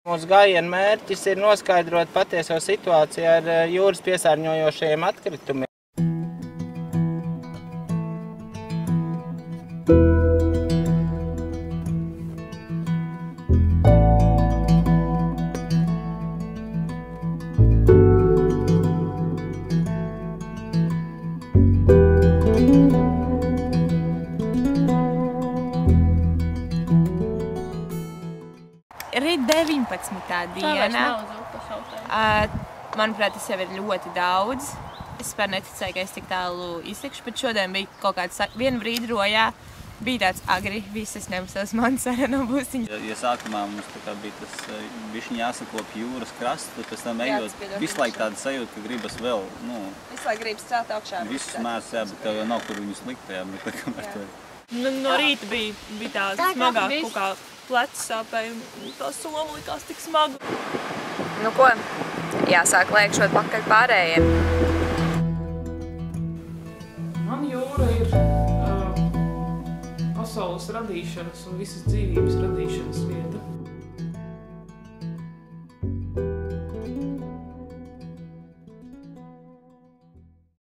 Mūsu gājiena mērķis ir noskaidrot patieso situāciju ar jūras piesārņojošajiem atkritumiem. Rīt 19. diena. Manuprāt, tas jau ir ļoti daudz. Es vispār neticēju, ka es tik tālu iztikšu, bet šodien bija kaut kāds vienu brīdi rojā. Bija tāds agri, visas ņemsās manas areno būsiņas. Ja sākumā mums bija tas bišķiņ jāsakop jūras krasts, tad pēc tam ejot visu laiku tāda sajūta, ka gribas vēl, visu laiku gribas celt augšā. Visus mērs, jā, bet tev jau nav, kur viņus likt, jā, bet tā kamēr to ir. No rīta bija tā smagāk kaut kā plecs sāpēja, un tā soma likās tik smaga. Nu ko, jāsāk lēkšot pakaļ pārējiem. Man jūra ir pasaules radīšanas un visas dzīvības radīšanas vieta.